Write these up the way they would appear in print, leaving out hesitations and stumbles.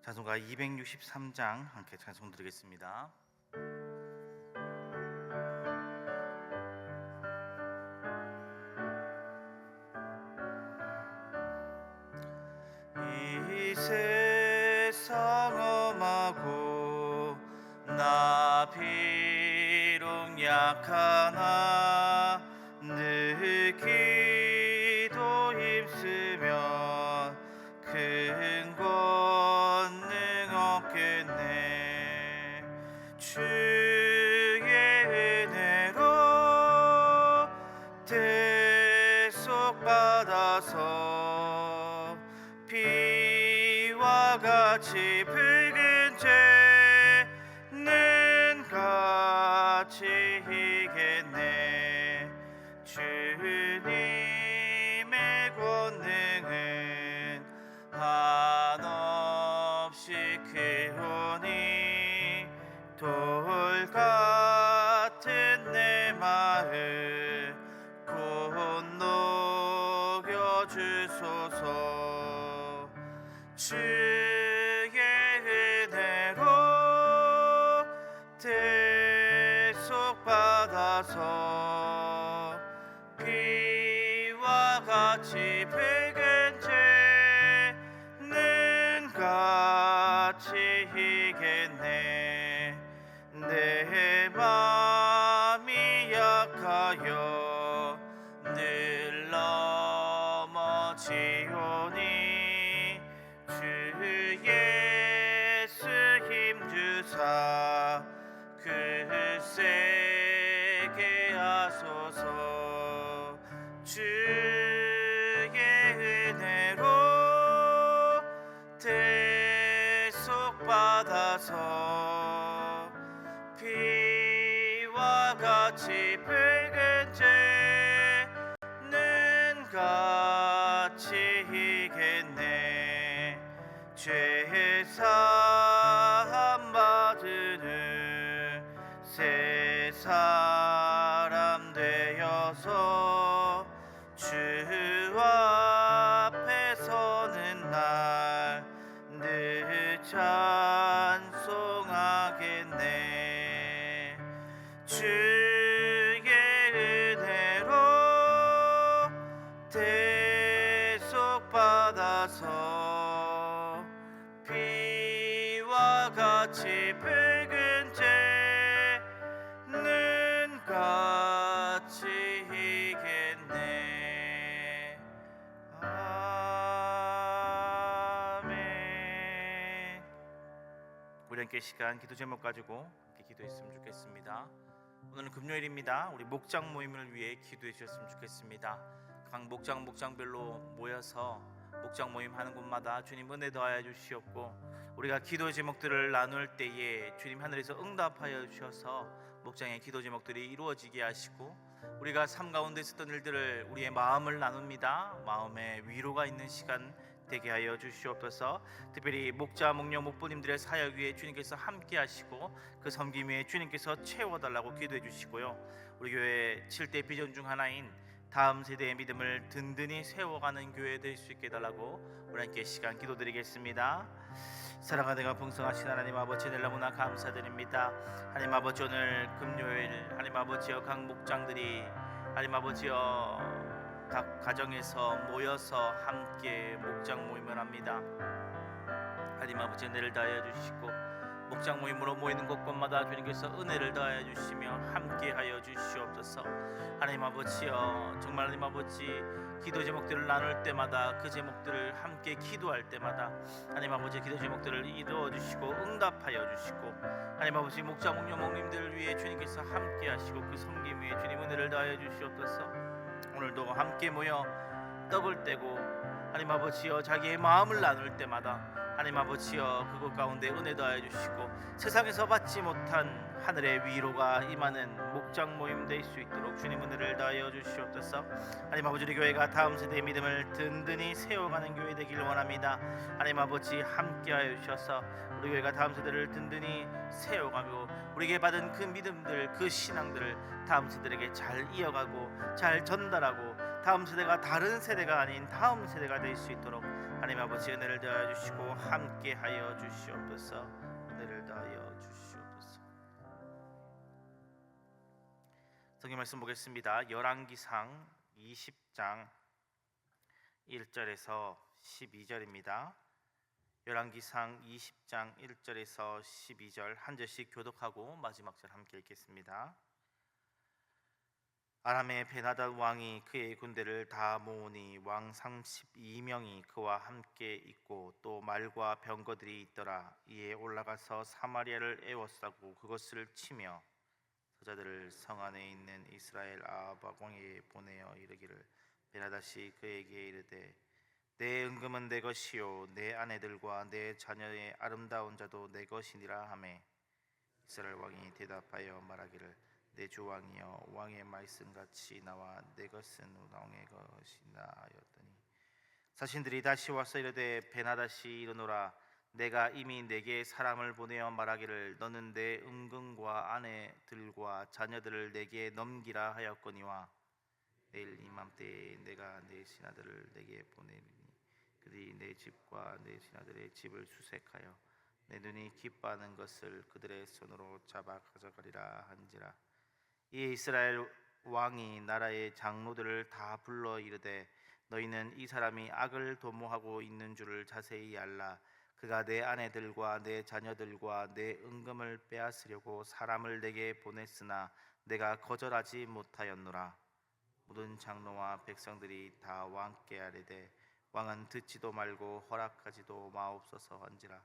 찬송가 263장 함께 찬송 드리겠습니다. 이 세상 험하고 나 비록 약하나 늘 기도 힘쓰면 큰 권능 얻겠네. 주의 은혜로 대속받아서 비와 같이 붉은 죄는 같이 이겠네. 주님의 권능은 한없이 크오니 돌 같은 내 마음 곧 녹여주소서. 주의 은혜로 대속받아서 비와 같이 붉은 죄는 같이 이겠네. 내 맘이 약하여 늘 넘어지오니 주 예수 힘주사 굳세게 하소서. 주의 은혜로 대속받아서 비와 같이 붉은 죄는 같이 이겠네. 죄 사함 받으는 새 사람 되어서 주 앞에 서는 날 늘 찬송하겠네. 주의 은혜로 대속받아서 비와 같이 붉은 죄는 같이 이겠네. 아멘. 우리 함께 시간 기도 제목 가지고 함께 기도했으면 좋겠습니다. 오늘은 금요일입니다. 우리 목장 모임을 위해 기도해 주셨으면 좋겠습니다. 각 목장별로 모여서 목장 모임 하는 곳마다 주님 은혜 더하여 주시옵고, 우리가 기도 제목들을 나눌 때에 주님 하늘에서 응답하여 주셔서 목장의 기도 제목들이 이루어지게 하시고, 우리가 삶 가운데 있었던 일들을 우리의 마음을 나눕니다. 마음에 위로가 있는 시간 되게 하여 주시옵소서. 특별히 목자, 목녀, 목부님들의 사역 위에 주님께서 함께 하시고 그 섬김 위에 주님께서 채워달라고 기도해 주시고요. 우리 교회 7대 비전 중 하나인 다음 세대의 믿음을 든든히 세워가는 교회 될 수 있게 해달라고 우리 함께 시간 기도드리겠습니다. 사랑하는 풍성하신 하나님 아버지, 너무나 감사드립니다. 하나님 아버지, 오늘 금요일 하나님 아버지여 각 목장들이 하나님 아버지여 각 가정에서 모여서 함께 목장 모임을 합니다. 하나님 아버지, 은혜를 다하여 주시고 목장 모임으로 모이는 곳곳마다 주님께서 은혜를 다하여 주시며 함께하여 주시옵소서. 하나님 아버지여, 정말 하나님 아버지 기도 제목들을 나눌 때마다 그 제목들을 함께 기도할 때마다 하나님 아버지 기도 제목들을 이루어 주시고 응답하여 주시고, 하나님 아버지 목자, 목녀, 목님들을 위해 주님께서 함께하시고 그 섬김 위에 주님 은혜를 다하여 주시옵소서. 오늘도 함께 모여 떡을 떼고 하나님 아버지여 자기의 마음을 나눌 때마다 하나님 아버지여 그곳 가운데 은혜 더하여 주시고 세상에서 받지 못한 하늘의 위로가 임하는 목장 모임 될 수 있도록 주님 은혜를 더하여 주시옵소서. 하나님 아버지, 우리 교회가 다음 세대의 믿음을 든든히 세워가는 교회 되길 원합니다. 하나님 아버지, 함께하여 주셔서 우리 교회가 다음 세대를 든든히 세워가고 우리에게 받은 그 믿음들, 그 신앙들을 다음 세대에게 잘 이어가고 잘 전달하고 다음 세대가 다른 세대가 아닌 다음 세대가 될 수 있도록 하나님 아버지 은혜를 더하여 주시고 함께하여 주시옵소서. 은혜를 더하여 주시옵소서. 성경 말씀 보겠습니다. 열왕기상 20장 1절에서 12절입니다. 열왕기상 20장 1절에서 12절 한 절씩 교독하고 마지막 절 함께 읽겠습니다. 아람의 베나닷 왕이 그의 군대를 다 모으니 왕 32명이 그와 함께 있고 또 말과 병거들이 있더라. 이에 올라가서 사마리아를 에워싸고 그것을 치며 저자들을 성 안에 있는 이스라엘 아합 왕에게 보내어 이르기를 베나닷이 그에게 이르되 내 은금은 내 것이요 내 아내들과 내 자녀의 아름다운 자도 내 것이니라 하매 이스라엘 왕이 대답하여 말하기를 내 주 왕이여 왕의 말씀같이 나와 내 것은 왕의 것이나 하였더니 사신들이 다시 와서 이르되 베나닷이 이르노라 내가 이미 내게 사람을 보내어 말하기를 너는 내 은금과 아내들과 자녀들을 내게 넘기라 하였거니와 내일 이맘때에 내가 내 신하들을 내게 보내리니 그들이 내 집과 내 신하들의 집을 수색하여 내 눈이 기뻐하는 것을 그들의 손으로 잡아 가져가리라 한지라. 이에 이스라엘 왕이 나라의 장로들을 다 불러 이르되 너희는 이 사람이 악을 도모하고 있는 줄을 자세히 알라. 그가 내 아내들과 내 자녀들과 내 은금을 빼앗으려고 사람을 내게 보냈으나 내가 거절하지 못하였노라. 모든 장로와 백성들이 다 왕께 아뢰되 왕은 듣지도 말고 허락하지도 마옵소서 한지라.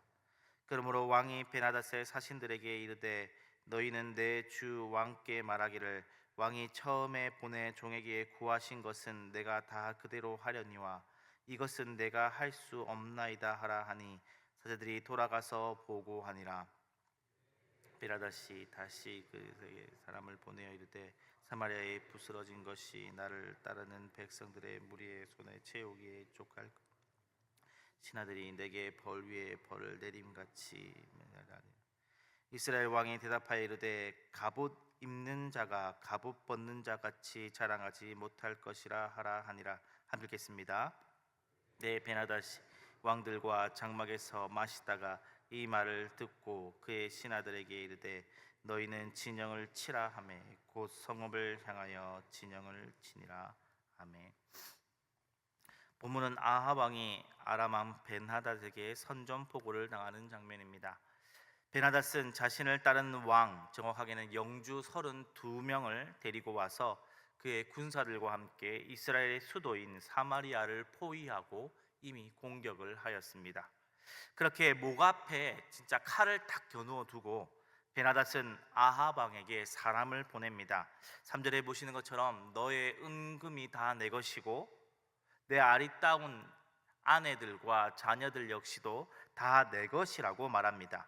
그러므로 왕이 베나닷의 사신들에게 이르되 너희는 내 주 왕께 말하기를 왕이 처음에 보내 종에게 구하신 것은 내가 다 그대로 하려니와 이것은 내가 할 수 없나이다 하라 하니 사제들이 돌아가서 보고하니라. 베나닷이 다시 그에게 사람을 보내어 이르되 사마리아에 부스러진 것이 나를 따르는 백성들의 무리의 손에 채우기에 족할 신하들이 내게 벌 위에 벌을 내림같이 하니 이스라엘 왕이 대답하여 이르되 갑옷 입는 자가 갑옷 벗는 자 같이 자랑하지 못할 것이라 하라 하니라. 함께 읽겠습니다. 네, 베나닷이 왕들과 장막에서 마시다가 이 말을 듣고 그의 신하들에게 이르되 너희는 진영을 치라 하매 곧 성읍을 향하여 진영을 치니라 하매. 본문은 아합 왕이 아람 왕 벤하닷에게 선전포고를 당하는 장면입니다. 베나닷은 자신을 따르는 왕, 정확하게는 영주 32명을 데리고 와서 그의 군사들과 함께 이스라엘의 수도인 사마리아를 포위하고 이미 공격을 하였습니다. 그렇게 목 앞에 진짜 칼을 딱 겨누어 두고 베나닷은 아합 왕에게 사람을 보냅니다. 3절에 보시는 것처럼 너의 은금이 다 내 것이고 내 아리따운 아내들과 자녀들 역시도 다 내 것이라고 말합니다.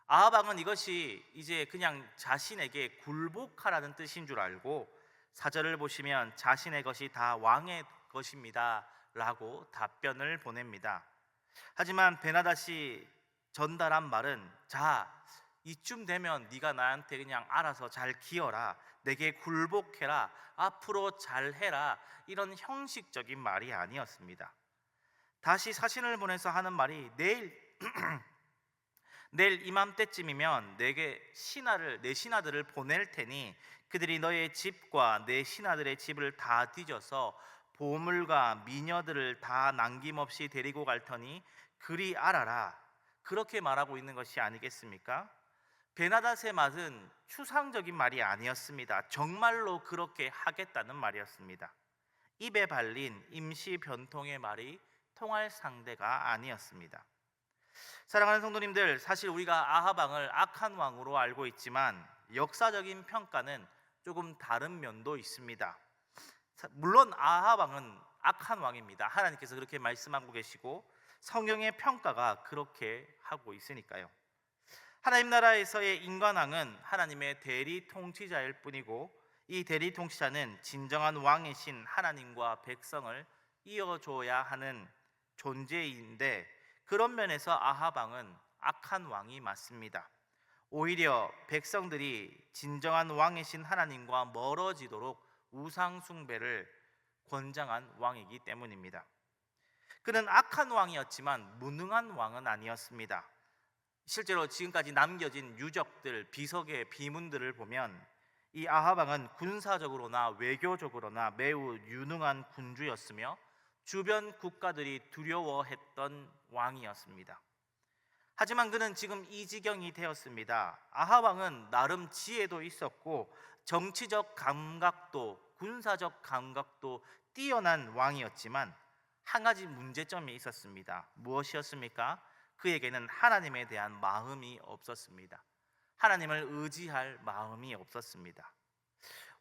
아합 왕은 이것이 이제 그냥 자신에게 굴복하라는 뜻인 줄 알고 4절을 보시면 자신의 것이 다 왕의 것입니다 라고 답변을 보냅니다. 하지만 베나닷이 전달한 말은 자 이쯤 되면 네가 나한테 그냥 알아서 잘 기어라, 내게 굴복해라, 앞으로 잘해라, 이런 형식적인 말이 아니었습니다. 다시 사신을 보내서 하는 말이 내일 이맘때쯤이면 내게 내 신하들을 보낼 테니 그들이 너의 집과 내 신하들의 집을 다 뒤져서 보물과 미녀들을 다 남김없이 데리고 갈 터니 그리 알아라. 그렇게 말하고 있는 것이 아니겠습니까? 베나닷의 말은 추상적인 말이 아니었습니다. 정말로 그렇게 하겠다는 말이었습니다. 입에 발린 임시 변통의 말이 통할 상대가 아니었습니다. 사랑하는 성도님들, 사실 우리가 아합 왕을 악한 왕으로 알고 있지만 역사적인 평가는 조금 다른 면도 있습니다. 물론 아합 왕은 악한 왕입니다. 하나님께서 그렇게 말씀하고 계시고 성경의 평가가 그렇게 하고 있으니까요. 하나님 나라에서의 인간왕은 하나님의 대리 통치자일 뿐이고 이 대리 통치자는 진정한 왕이신 하나님과 백성을 이어줘야 하는 존재인데 그런 면에서 아합 왕은 악한 왕이 맞습니다. 오히려 백성들이 진정한 왕이신 하나님과 멀어지도록 우상 숭배를 권장한 왕이기 때문입니다. 그는 악한 왕이었지만 무능한 왕은 아니었습니다. 실제로 지금까지 남겨진 유적들, 비석의 비문들을 보면 이 아합 왕은 군사적으로나 외교적으로나 매우 유능한 군주였으며 주변 국가들이 두려워했던 왕이었습니다. 하지만 그는 지금 이 지경이 되었습니다. 아합 왕은 나름 지혜도 있었고 정치적 감각도, 군사적 감각도 뛰어난 왕이었지만 한 가지 문제점이 있었습니다. 무엇이었습니까? 그에게는 하나님에 대한 마음이 없었습니다. 하나님을 의지할 마음이 없었습니다.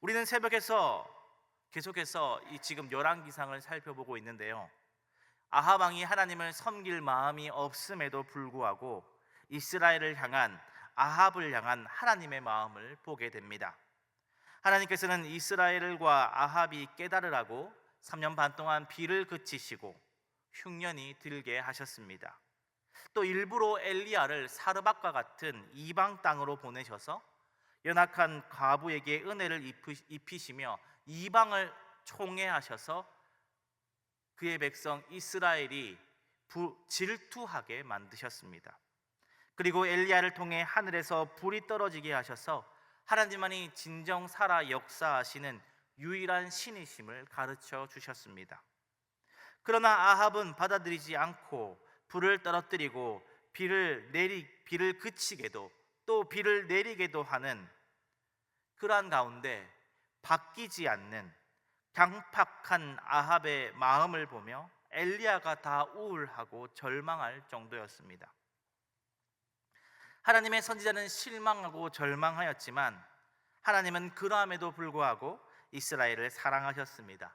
우리는 새벽에서 계속해서 이 지금 열왕기상을 살펴보고 있는데요. 아합 왕이 하나님을 섬길 마음이 없음에도 불구하고 이스라엘을 향한, 아합을 향한 하나님의 마음을 보게 됩니다. 하나님께서는 이스라엘과 아합이 깨달으라고 3년 반 동안 비를 그치시고 흉년이 들게 하셨습니다. 또 일부러 엘리야를 사르밧과 같은 이방 땅으로 보내셔서 연약한 과부에게 은혜를 입히시며 이방을 총애하셔서 그의 백성 이스라엘이 질투하게 만드셨습니다. 그리고 엘리야를 통해 하늘에서 불이 떨어지게 하셔서 하나님만이 진정 살아 역사하시는 유일한 신이심을 가르쳐 주셨습니다. 그러나 아합은 받아들이지 않고 불을 떨어뜨리고 비를 그치게도 또 비를 내리게도 하는 그러한 가운데 바뀌지 않는 강팍한 아합의 마음을 보며 엘리야가 다 우울하고 절망할 정도였습니다. 하나님의 선지자는 실망하고 절망하였지만 하나님은 그러함에도 불구하고 이스라엘을 사랑하셨습니다.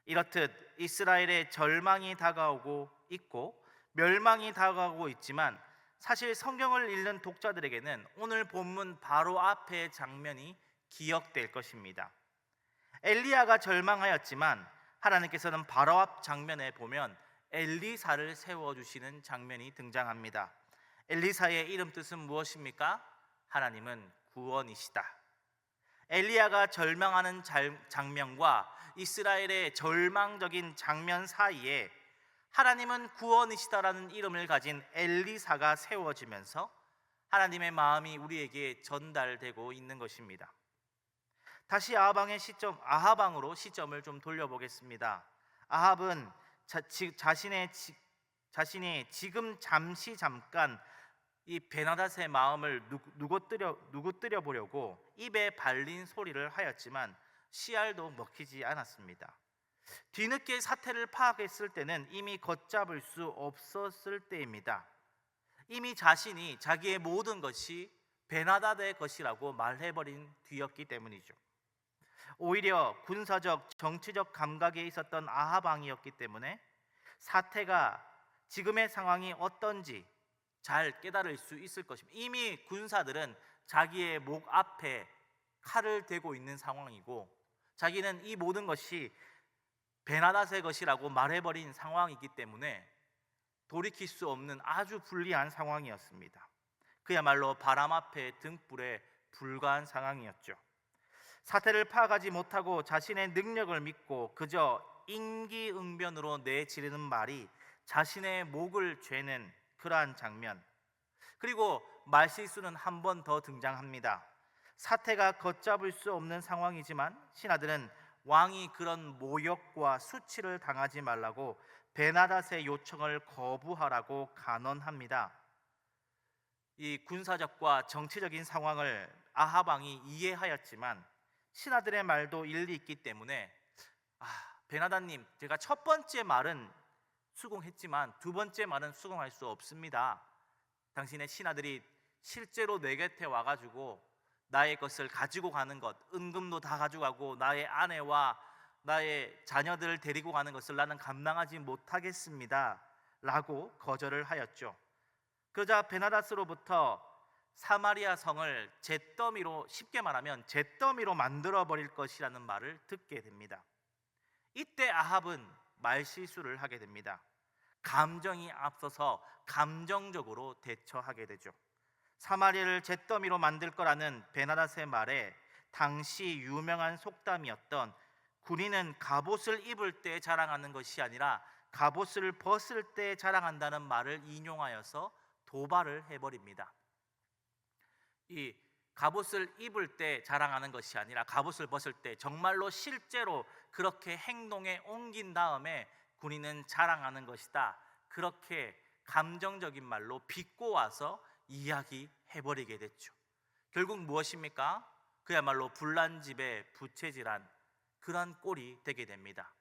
이렇듯 이스라엘의 절망이 다가오고 있고 멸망이 다가오고 있지만 사실 성경을 읽는 독자들에게는 오늘 본문 바로 앞의 장면이 기억될 것입니다. 엘리야가 절망하였지만 하나님께서는 바로 앞 장면에 보면 엘리사를 세워주시는 장면이 등장합니다. 엘리사의 이름 뜻은 무엇입니까? 하나님은 구원이시다. 엘리야가 절망하는 장면과 이스라엘의 절망적인 장면 사이에 하나님은 구원이시다라는 이름을 가진 엘리사가 세워지면서 하나님의 마음이 우리에게 전달되고 있는 것입니다. 다시 아합 왕으로 시점을 좀 돌려보겠습니다. 아합은 자신의 지금 잠깐 이 베나닷의 마음을 누구뜨려 보려고 입에 발린 소리를 하였지만 씨알도 먹히지 않았습니다. 뒤늦게 사태를 파악했을 때는 이미 걷잡을 수 없었을 때입니다. 이미 자신이 자기의 모든 것이 베나닷의 것이라고 말해버린 뒤였기 때문이죠. 오히려 군사적, 정치적 감각에 있었던 아합 왕이었기 때문에 사태가 지금의 상황이 어떤지 잘 깨달을 수 있을 것입니다. 이미 군사들은 자기의 목 앞에 칼을 대고 있는 상황이고 자기는 이 모든 것이 베나닷의 것이라고 말해버린 상황이기 때문에 돌이킬 수 없는 아주 불리한 상황이었습니다. 그야말로 바람 앞에 등불에 불과한 상황이었죠. 사태를 파악하지 못하고 자신의 능력을 믿고 그저 임기응변으로 내지르는 말이 자신의 목을 죄는 그러한 장면. 그리고 말실수는 한 번 더 등장합니다. 사태가 걷잡을 수 없는 상황이지만 신하들은 왕이 그런 모욕과 수치를 당하지 말라고 베나닷의 요청을 거부하라고 간언합니다. 이 군사적과 정치적인 상황을 아합 왕이 이해하였지만 신하들의 말도 일리 있기 때문에 베나닷님, 제가 첫 번째 말은 수긍했지만 두 번째 말은 수긍할 수 없습니다. 당신의 신하들이 실제로 내 곁에 와가지고 나의 것을 가지고 가는 것, 은금도 다 가져가고 나의 아내와 나의 자녀들을 데리고 가는 것을 나는 감당하지 못하겠습니다 라고 거절을 하였죠. 그러자 베나닷으로부터 사마리아 성을 잿더미로, 쉽게 말하면 잿더미로 만들어버릴 것이라는 말을 듣게 됩니다. 이때 아합은 말실수를 하게 됩니다. 감정이 앞서서 감정적으로 대처하게 되죠. 사마리아를 잿더미로 만들 거라는 베나닷의 말에 당시 유명한 속담이었던 군인은 갑옷을 입을 때 자랑하는 것이 아니라 갑옷을 벗을 때 자랑한다는 말을 인용하여서 도발을 해버립니다. 이 갑옷을 입을 때 자랑하는 것이 아니라 갑옷을 벗을 때 정말로 실제로 그렇게 행동에 옮긴 다음에 군인은 자랑하는 것이다. 그렇게 감정적인 말로 비꼬아서 이야기해버리게 됐죠. 결국 무엇입니까? 그야말로 불난집에 부채질한 그런 꼴이 되게 됩니다.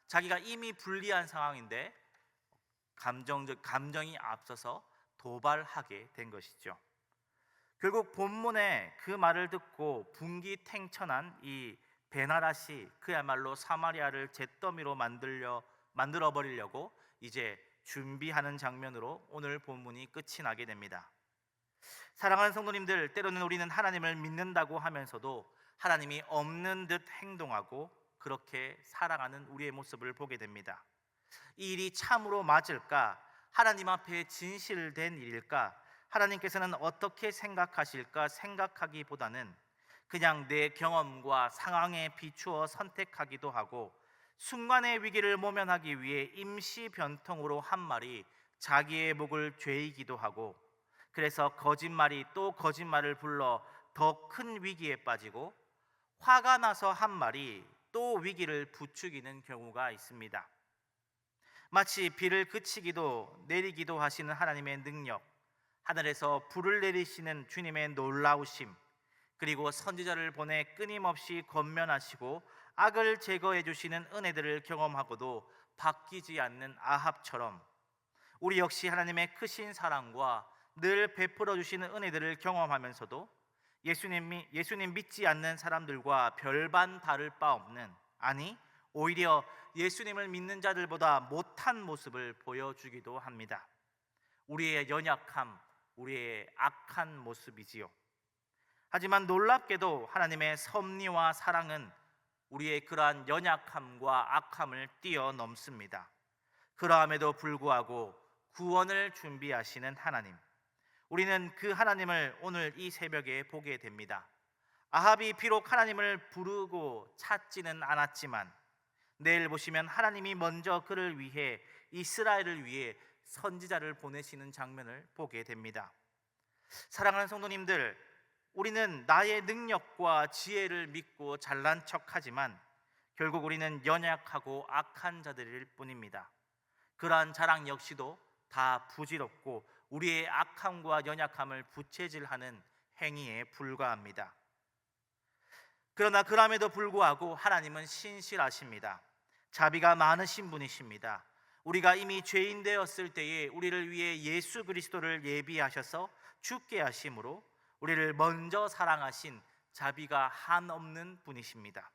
자기가 이미 불리한 상황인데 감정이 앞서서 도발하게 된 것이죠. 결국 본문에 그 말을 듣고 분기탱천한 이 베나닷이 그야말로 사마리아를 잿더미로 만들어 버리려고 이제 준비하는 장면으로 오늘 본문이 끝이 나게 됩니다. 사랑하는 성도님들, 때로는 우리는 하나님을 믿는다고 하면서도 하나님이 없는 듯 행동하고 그렇게 살아가는 우리의 모습을 보게 됩니다. 이 일이 참으로 맞을까? 하나님 앞에 진실된 일일까? 하나님께서는 어떻게 생각하실까 생각하기보다는 그냥 내 경험과 상황에 비추어 선택하기도 하고, 순간의 위기를 모면하기 위해 임시 변통으로 한 말이 자기의 목을 죄이기도 하고, 그래서 거짓말이 또 거짓말을 불러 더 큰 위기에 빠지고, 화가 나서 한 말이 또 위기를 부추기는 경우가 있습니다. 마치 비를 그치기도 내리기도 하시는 하나님의 능력, 하늘에서 불을 내리시는 주님의 놀라우심, 그리고 선지자를 보내 끊임없이 권면하시고 악을 제거해 주시는 은혜들을 경험하고도 바뀌지 않는 아합처럼 우리 역시 하나님의 크신 사랑과 늘 베풀어 주시는 은혜들을 경험하면서도 예수님 믿지 않는 사람들과 별반 다를 바 없는, 아니 오히려 예수님을 믿는 자들보다 못한 모습을 보여주기도 합니다. 우리의 연약함, 우리의 악한 모습이지요. 하지만 놀랍게도 하나님의 섭리와 사랑은 우리의 그러한 연약함과 악함을 뛰어넘습니다. 그러함에도 불구하고 구원을 준비하시는 하나님, 우리는 그 하나님을 오늘 이 새벽에 보게 됩니다. 아합이 비록 하나님을 부르고 찾지는 않았지만 내일 보시면 하나님이 먼저 그를 위해, 이스라엘을 위해 선지자를 보내시는 장면을 보게 됩니다. 사랑하는 성도님들, 우리는 나의 능력과 지혜를 믿고 잘난 척하지만 결국 우리는 연약하고 악한 자들일 뿐입니다. 그러한 자랑 역시도 다 부질없고 우리의 악함과 연약함을 부채질하는 행위에 불과합니다. 그러나 그럼에도 불구하고 하나님은 신실하십니다. 자비가 많으신 분이십니다. 우리가 이미 죄인 되었을 때에 우리를 위해 예수 그리스도를 예비하셔서 죽게 하심으로 우리를 먼저 사랑하신 자비가 한없는 분이십니다.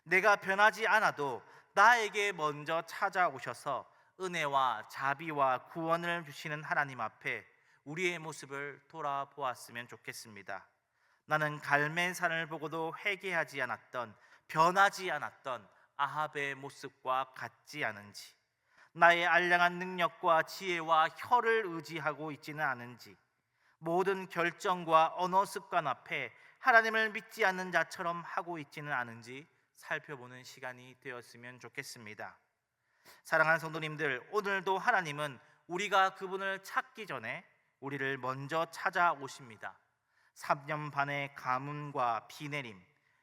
내가 변하지 않아도 나에게 먼저 찾아오셔서 은혜와 자비와 구원을 주시는 하나님 앞에 우리의 모습을 돌아보았으면 좋겠습니다. 나는 갈멜산을 보고도 회개하지 않았던, 변하지 않았던 아합의 모습과 같지 않은지, 나의 알량한 능력과 지혜와 혀를 의지하고 있지는 않은지, 모든 결정과 언어 습관 앞에 하나님을 믿지 않는 자처럼 하고 있지는 않은지 살펴보는 시간이 되었으면 좋겠습니다. 사랑하는 성도님들, 오늘도 하나님은 우리가 그분을 찾기 전에 우리를 먼저 찾아오십니다. 3년 반의 가뭄과 비 내림,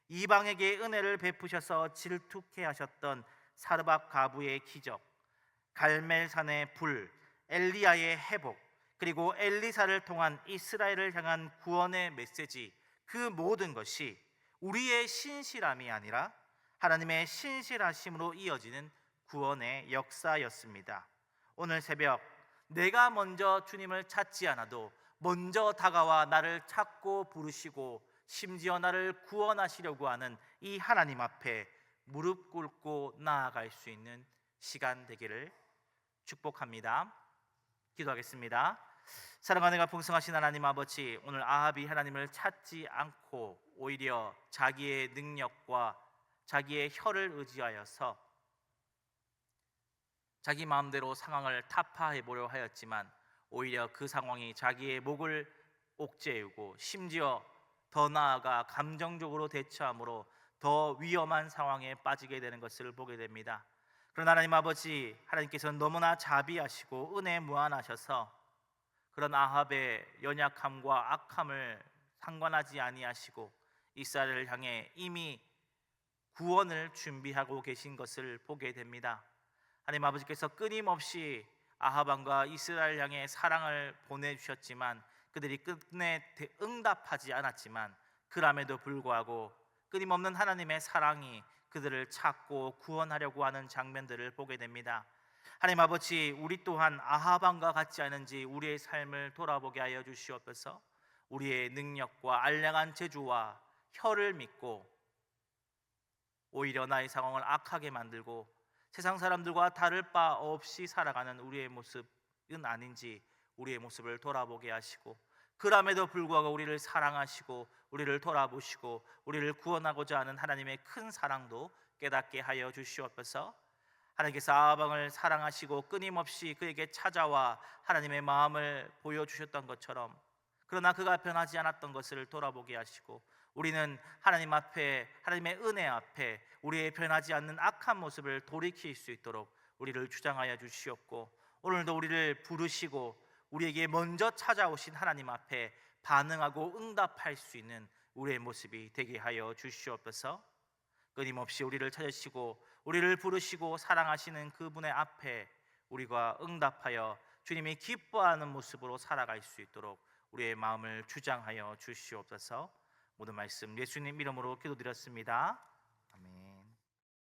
이방에게 은혜를 베푸셔서 질투케 하셨던 사르밧 가부의 기적, 갈멜산의 불, 엘리야의 회복, 그리고 엘리사를 통한 이스라엘을 향한 구원의 메시지, 그 모든 것이 우리의 신실함이 아니라 하나님의 신실하심으로 이어지는 구원의 역사였습니다. 오늘 새벽 내가 먼저 주님을 찾지 않아도 먼저 다가와 나를 찾고 부르시고 심지어 나를 구원하시려고 하는 이 하나님 앞에 무릎 꿇고 나아갈 수 있는 시간 되기를 축복합니다. 기도하겠습니다. 사랑하는 가 풍성하신 하나님 아버지, 오늘 아합이 하나님을 찾지 않고 오히려 자기의 능력과 자기의 혀를 의지하여서 자기 마음대로 상황을 타파해 보려 하였지만 오히려 그 상황이 자기의 목을 옥죄이고 심지어 더 나아가 감정적으로 대처함으로 더 위험한 상황에 빠지게 되는 것을 보게 됩니다. 그러나 하나님 아버지, 하나님께서는 너무나 자비하시고 은혜 무한하셔서 그런 아합의 연약함과 악함을 상관하지 아니하시고 이스라엘을 향해 이미 구원을 준비하고 계신 것을 보게 됩니다. 하나님 아버지께서 끊임없이 아합 왕과 이스라엘 향해 사랑을 보내주셨지만 그들이 끝내 응답하지 않았지만 그럼에도 불구하고 끊임없는 하나님의 사랑이 그들을 찾고 구원하려고 하는 장면들을 보게 됩니다. 하나님 아버지, 우리 또한 아합 왕과 같지 않은지 우리의 삶을 돌아보게 하여 주시옵소서. 우리의 능력과 알량한 재주와 혀를 믿고 오히려 나의 상황을 악하게 만들고 세상 사람들과 다를 바 없이 살아가는 우리의 모습은 아닌지 우리의 모습을 돌아보게 하시고 그럼에도 불구하고 우리를 사랑하시고 우리를 돌아보시고 우리를 구원하고자 하는 하나님의 큰 사랑도 깨닫게 하여 주시옵소서. 하나님께서 아합 왕을 사랑하시고 끊임없이 그에게 찾아와 하나님의 마음을 보여주셨던 것처럼 그러나 그가 변하지 않았던 것을 돌아보게 하시고 우리는 하나님 앞에, 하나님의 은혜 앞에 우리의 변하지 않는 악한 모습을 돌이킬 수 있도록 우리를 주장하여 주시옵고 오늘도 우리를 부르시고 우리에게 먼저 찾아오신 하나님 앞에 반응하고 응답할 수 있는 우리의 모습이 되게 하여 주시옵소서. 끊임없이 우리를 찾으시고 우리를 부르시고 사랑하시는 그분의 앞에 우리가 응답하여 주님이 기뻐하는 모습으로 살아갈 수 있도록 우리의 마음을 주장하여 주시옵소서. 모든 말씀 예수님 이름으로 기도드렸습니다.